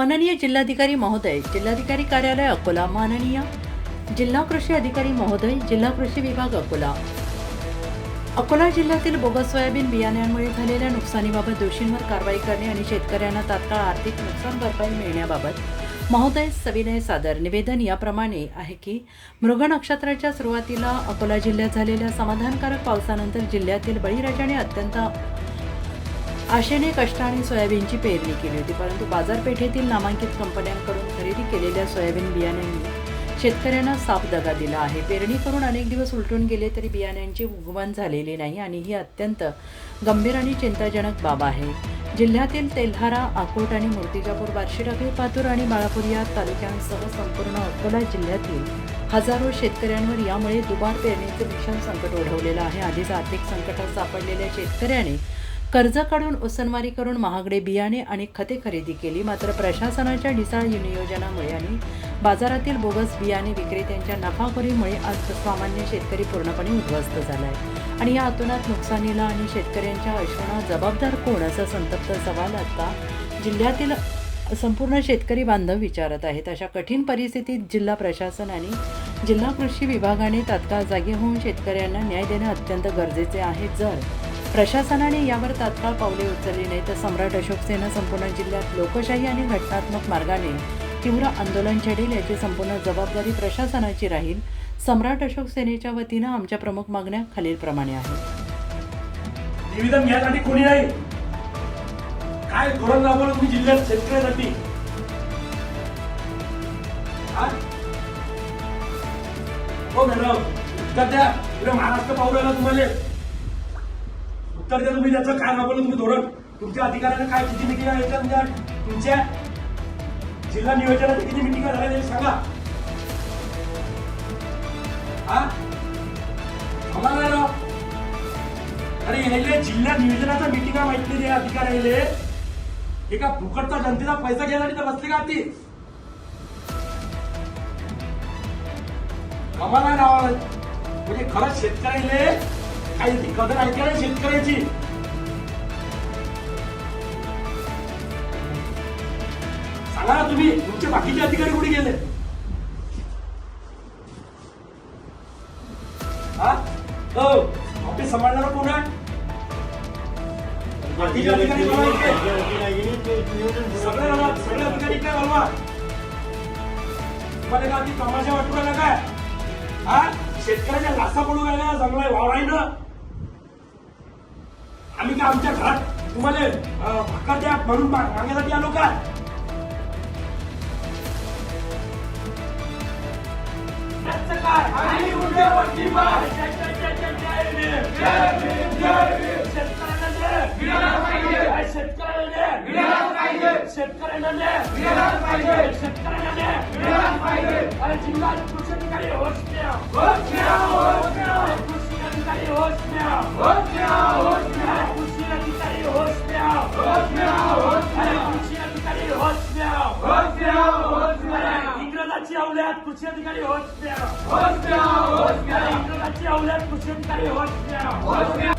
माननीय जिल्हाधिकारी महोदय, जिल्हाधिकारी कार्यालय अकोला, माननीय जिल्हा कृषी अधिकारी महोदय, जिल्हा कृषी विभाग अकोला। अकोला जिल्ह्यातील बोगस सोयाबीन बियाण्यांमुळे झालेल्या नुकसानीबाबत दोषींवर कारवाई करणे आणि शेतकऱ्यांना तात्काळ आर्थिक नुकसान भरपाई मिळण्याबाबत महोदय सविनय सादर निवेदन याप्रमाणे आहे की मृग नक्षत्राच्या सुरुवातीला अकोला जिल्ह्यात झालेल्या समाधानकारक पावसानंतर जिल्ह्यातील बळीराजाने अत्यंत आशेने कष्टाने सोयाबीनची पेरणी केली होती, परंतु बाजारपेठेतील नामांकित कंपन्यांकडून खरेदी केलेल्या सोयाबीन बियाण्यांनी शेतकऱ्यांना साफ दगा दिला आहे। पेरणी करून अनेक दिवस उलटून गेले तरी बियाण्यांची उगवण झालेली नाही आणि ही अत्यंत गंभीर आणि चिंताजनक बाब आहे। जिल्ह्यातील तेल्हारा, अकोट आणि मूर्तिजापूर, बार्शीटाकळी, पातूर आणि बाळापूर या तालुक्यांसह संपूर्ण अकोला जिल्ह्यातील हजारो शेतकऱ्यांवर यामुळे दुबार पेरणीचे भीषण संकट ओढवलेलं आहे। आधीच आर्थिक संकटात सापडलेल्या शेतकऱ्याने कर्ज काढून उसनवारी करून महागडे बियाणे आणि खते खरेदी केली, मात्र प्रशासनाच्या ढिसाळ नियोजनामुळे आणि बाजारातील बोगस बियाणे विक्रेत्यांच्या नफाखोरीमुळे आज सामान्य शेतकरी पूर्णपणे उद्ध्वस्त झाला आहे। आणि या अतोनात नुकसानीला आणि शेतकऱ्यांच्या अश्रूंना जबाबदार कोण, असा संतप्त सवाल आता जिल्ह्यातील संपूर्ण शेतकरी बांधव विचारत आहेत। अशा कठीण परिस्थितीत जिल्हा प्रशासन आणि जिल्हा कृषी विभागाने तात्काळ जागे होऊन शेतकऱ्यांना न्याय देणे अत्यंत गरजेचे आहे। जर प्रशासनाने यावर तात्काळ पावले उचलली नाही तर सम्राट अशोक सेना संपूर्ण जिल्ह्यात लोकशाही आणि घटनात्मक मार्गाने तीव्र आंदोलन छेडेल, याची संपूर्ण जबाबदारी प्रशासनाची राहील। सम्राट अशोक सेनेच्या वतीनं आमच्या प्रमुख मागण्या खालीलप्रमाणे आहेत। निवेदन घ्यायसाठी कोणी नाही, काय धोरण राबवलं तुम्ही जिल्ह्यात शेतकऱ्यांसाठी? हो मॅडम, उत्तर द्या। पुढे महाराष्ट्र पाहू राहिला तुम्हाला, उत्तर द्या तुम्ही। त्याचं काय राबवलं तुम्ही धोरण? तुमच्या अधिकाऱ्यांना काय किती मिटिंगा घेतल्या तुमच्या जिल्हा नियोजनाच्या किती मिटिंगा झाल्या ते सांगा। आम्हाला राव, अरे यायले जिल्हा नियोजनाच्या मिटिंगा माहित नाही त्या अधिकाऱ्याले, एका फुकटचा जनतेचा पैसा घ्यायसाठी तर बसले का ती? आम्हाला राव, म्हणजे खरंच शेतकऱ्याले काही ती कदर ऐकायला शेतकऱ्याची। सांगा ना तुम्ही, तुमचे बाकीचे अधिकारी कुठे गेले? हो, ऑफिस सांभाळणारा कोण आहे? बाकीचे अधिकारी सगळे अधिकारी काय बोलवा? तुम्हाला का ती तमाशा वाटू राहिला काय? शेतकऱ्याच्या लासा पडू राहिल्या, जंगला वावरायनं। आम्ही का आमच्या घरात तुम्हाला भाकर द्या म्हणून मागण्यासाठी आलो का? इंग्रजाची अवल्यात कृषी अधिकारी होत द्या, इंग्रजाची अवल्यात कृषी अधिकारी होत द्या।